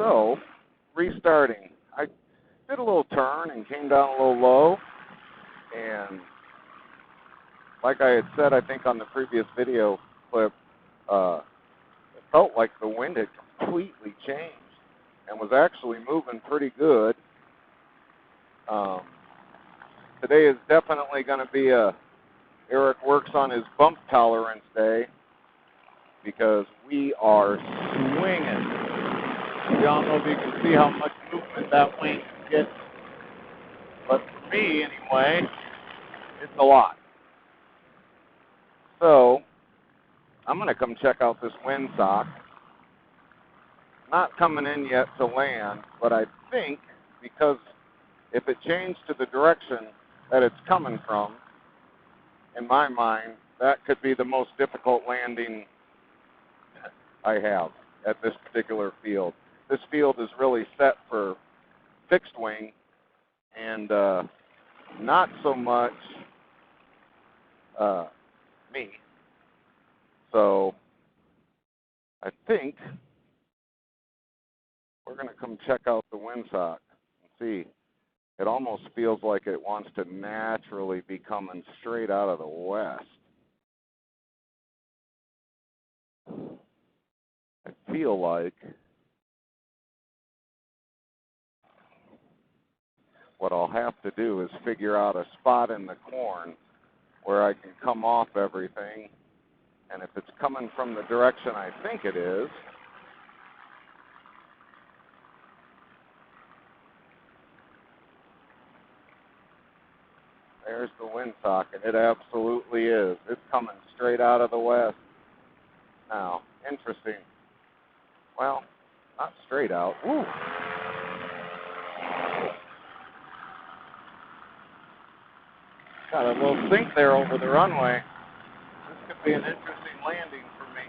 So, restarting. I did a little turn and came down a little low, and like I had said, I think on the previous video clip, it felt like the wind had completely changed and was actually moving pretty good. Today is definitely going to be Eric works on his bump tolerance day, because we are swinging. I don't know if you can see how much movement that wing gets, but for me anyway, it's a lot. So I'm going to come check out this windsock. Not coming in yet to land, but I think because if it changed to the direction that it's coming from, in my mind, that could be the most difficult landing I have at this particular field. This field is really set for fixed wing and not so much me. So I think we're going to come check out the windsock and see. It almost feels like it wants to naturally be coming straight out of the west. I feel like what I'll have to do is figure out a spot in the corn where I can come off everything. And if it's coming from the direction I think it is, there's the windsock, and it absolutely is. It's coming straight out of the west. Now, interesting. Well, not straight out. Woo! Got a little sink there over the runway. This could be an interesting landing for me.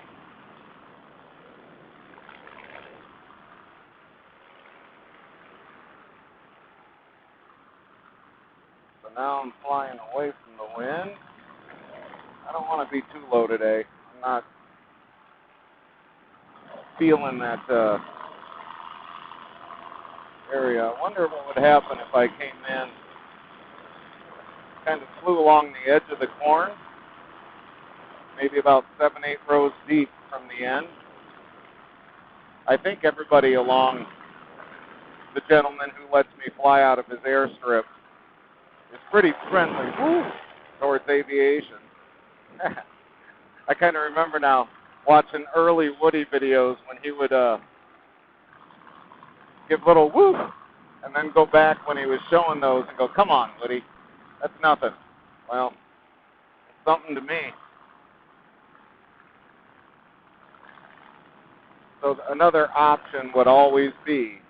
So now I'm flying away from the wind. I don't want to be too low today. I'm not feeling that area. I wonder what would happen if I came in, kind of flew along the edge of the corn, maybe about 7-8 rows deep from the end. I think everybody along the gentleman who lets me fly out of his airstrip is pretty friendly towards aviation. I kind of remember now watching early Woody videos when he would give little whoop and then go back when he was showing those and go, "Come on, Woody, that's nothing." Well, it's something to me. So another option would always be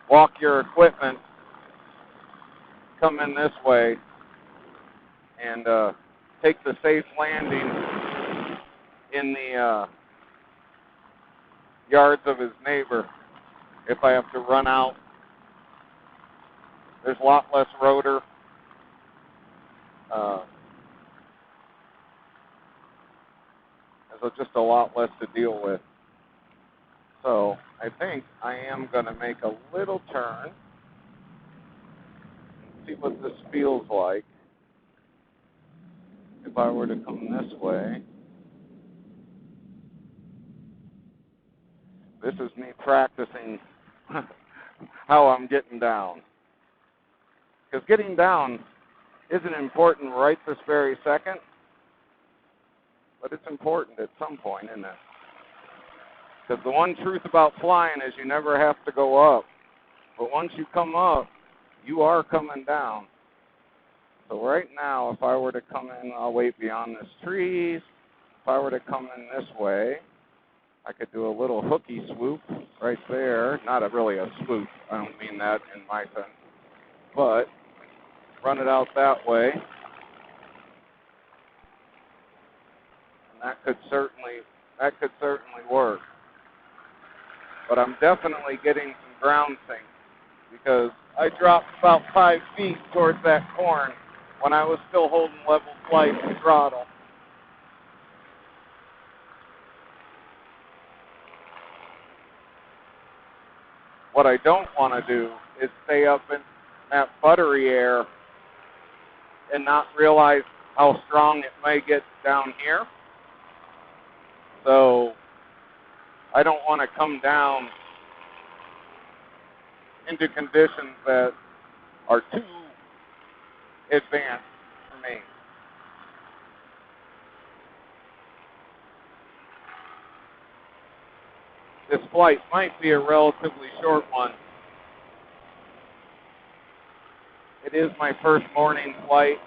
walk your equipment, come in this way, and take the safe landing in the yards of his neighbor if I have to run out. There's a lot less rotor. There's just a lot less to deal with. So I think I am going to make a little turn and see what this feels like if I were to come this way. This is me practicing how I'm getting down. Because getting down isn't important right this very second, but it's important at some point, isn't it? Because the one truth about flying is you never have to go up. But once you come up, you are coming down. So right now, if I were to come in, I'll wait beyond this trees. If I were to come in this way, I could do a little hooky swoop right there. Not really a swoop. I don't mean that in my sense. But run it out that way. And that could certainly work. But I'm definitely getting some ground sink because I dropped about 5 feet towards that corn when I was still holding level flight and throttle. What I don't want to do is stay up in that buttery air and not realize how strong it may get down here. So I don't want to come down into conditions that are too advanced for me. This flight might be a relatively short one. It is my first morning flight.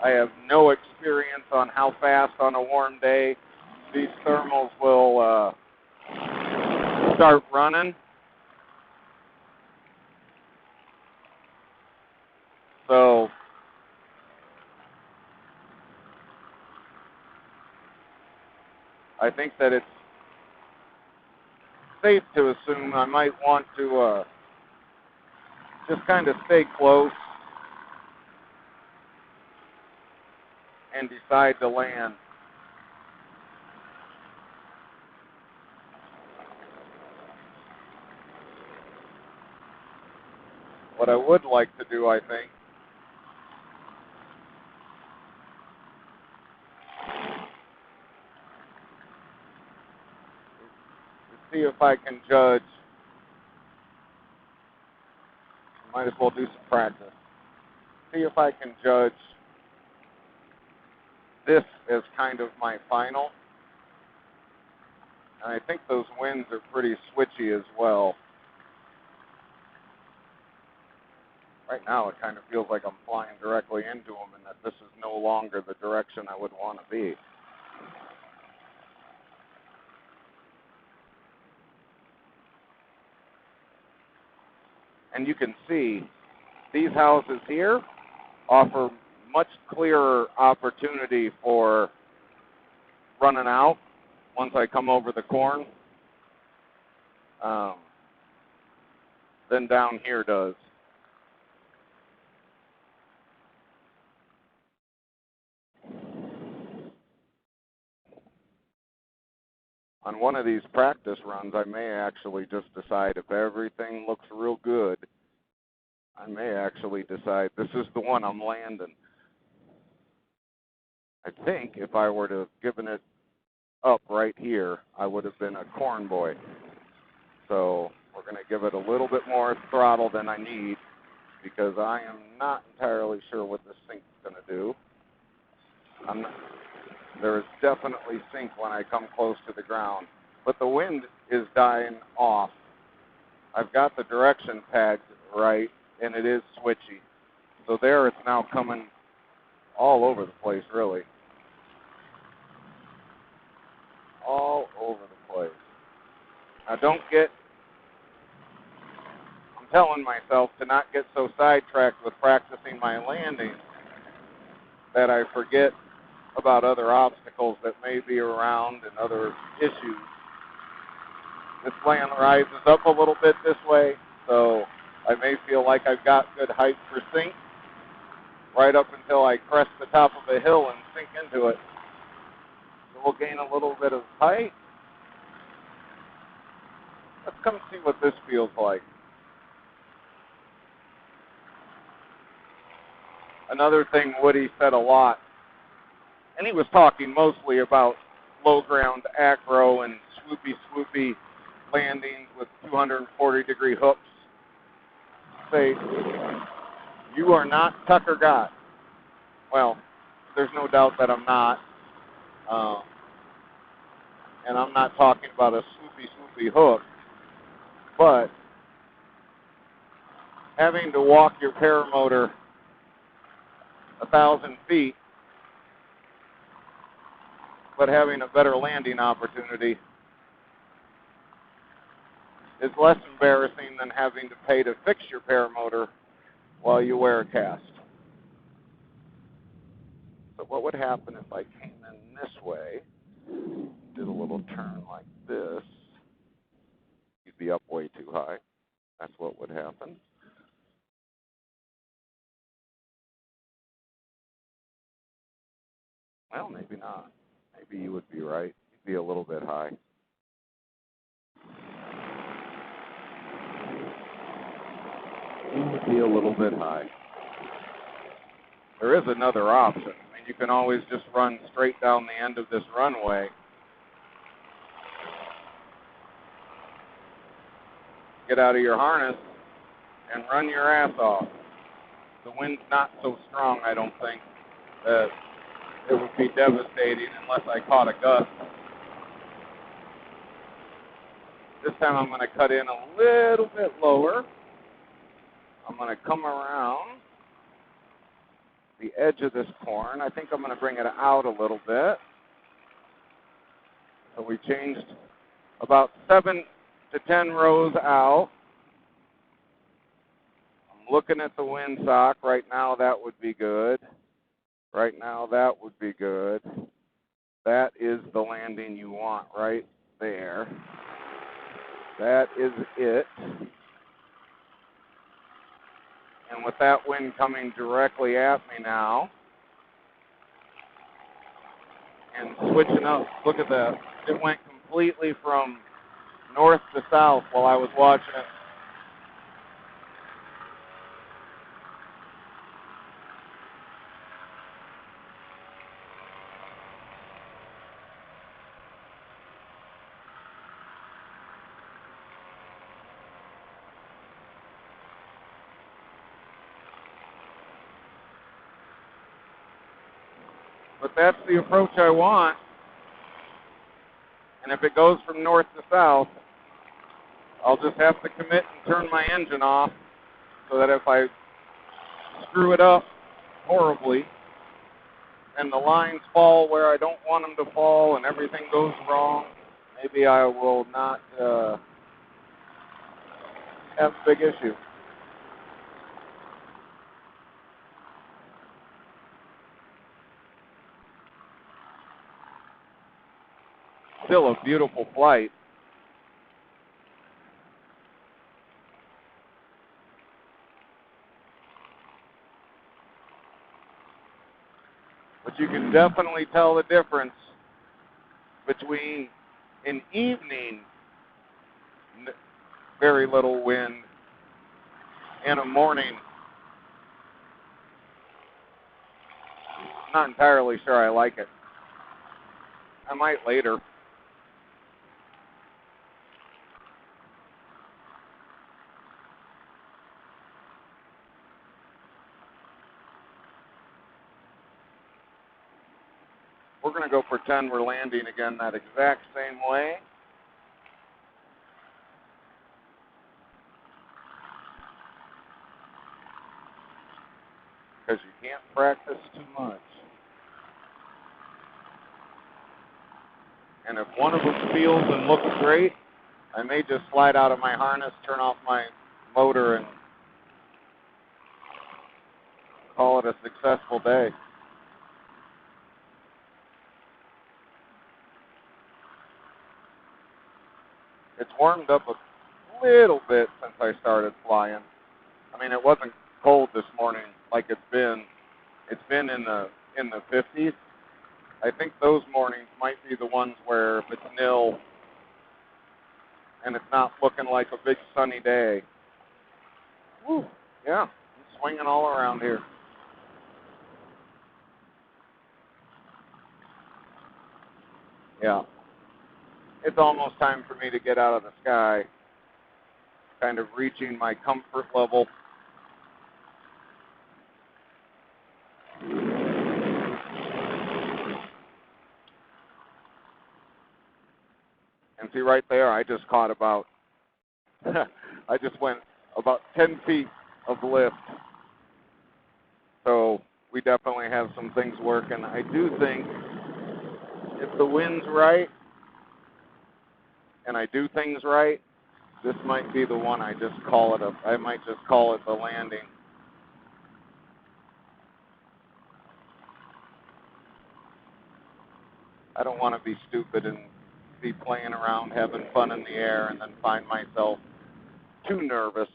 I have no experience on how fast on a warm day these thermals will start running. So I think that it's safe to assume I might want to just kind of stay close and decide to land. What I would like to do, I think, is see if I can judge. Might as well do some practice. See if I can judge this as kind of my final. And I think those winds are pretty switchy as well. Right now it kind of feels like I'm flying directly into them and that this is no longer the direction I would want to be. And you can see these houses here offer much clearer opportunity for running out once I come over the corn than down here does. On one of these practice runs, I may actually just decide if everything looks real good, I may actually decide this is the one I'm landing. I think if I were to have given it up right here, I would have been a corn boy. So we're going to give it a little bit more throttle than I need because I am not entirely sure what this sink's going to do. There is definitely sink when I come close to the ground, but the wind is dying off. I've got the direction tagged right, and it is switchy. So there it's now coming all over the place, really. All over the place. Now I'm telling myself to not get so sidetracked with practicing my landing that I forget about other obstacles that may be around and other issues. This land rises up a little bit this way, so I may feel like I've got good height for sink right up until I crest the top of a hill and sink into it. So we'll gain a little bit of height. Let's come see what this feels like. Another thing Woody said a lot, and he was talking mostly about low ground acro and swoopy landings with 240-degree hooks. Say, you are not Tucker Gott. Well, there's no doubt that I'm not. And I'm not talking about a swoopy hook. But having to walk your paramotor 1,000 feet, but having a better landing opportunity is less embarrassing than having to pay to fix your paramotor while you wear a cast. So what would happen if I came in this way, did a little turn like this? You'd be up way too high. That's what would happen. Well, maybe not. Maybe you would be right. You'd be a little bit high. seem to be a little bit high. There is another option. I mean, you can always just run straight down the end of this runway. Get out of your harness and run your ass off. The wind's not so strong, I don't think, that it would be devastating unless I caught a gust. This time I'm going to cut in a little bit lower. I'm going to come around the edge of this corn. I think I'm going to bring it out a little bit. So we changed about 7 to 10 rows out. I'm looking at the windsock. Right now that would be good. Right now that would be good. That is the landing you want right there. That is it. And with that wind coming directly at me now, and switching up, look at that. It went completely from north to south while I was watching it. But that's the approach I want. And if it goes from north to south, I'll just have to commit and turn my engine off so that if I screw it up horribly and the lines fall where I don't want them to fall and everything goes wrong, maybe I will not have a big issue. Still a beautiful flight. But you can definitely tell the difference between an evening, very little wind, and a morning. Not entirely sure I like it. I might later. We're going to go pretend we're landing again that exact same way. Because you can't practice too much. And if one of them feels and looks great, I may just slide out of my harness, turn off my motor, and call it a successful day. It's warmed up a little bit since I started flying. I mean, it wasn't cold this morning like it's been. It's been in the 50s. I think those mornings might be the ones where if it's nil and it's not looking like a big sunny day. Woo, yeah, I'm swinging all around here. Yeah. It's almost time for me to get out of the sky, kind of reaching my comfort level. And see right there, I just caught about, I just went about 10 feet of lift. So we definitely have some things working. I do think if the wind's right, and I do things right, this might be the one I just call it I might just call it the landing. I don't want to be stupid and be playing around, having fun in the air, and then find myself too nervous.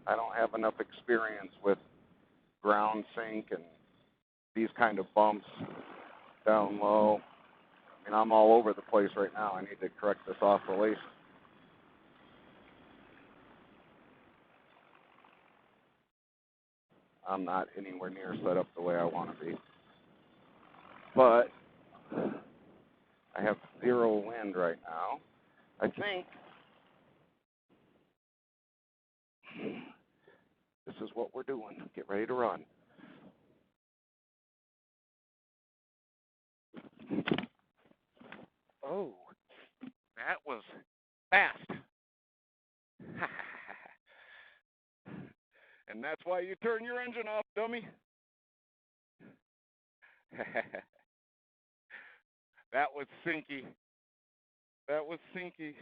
I don't have enough experience with ground sink and these kind of bumps down low. And I'm all over the place right now. I need to correct this oscillation. I'm not anywhere near set up the way I want to be. But I have 0 wind right now. I think this is what we're doing. Get ready to run. Oh, that was fast. And that's why you turn your engine off, dummy. That was sinky. That was sinky.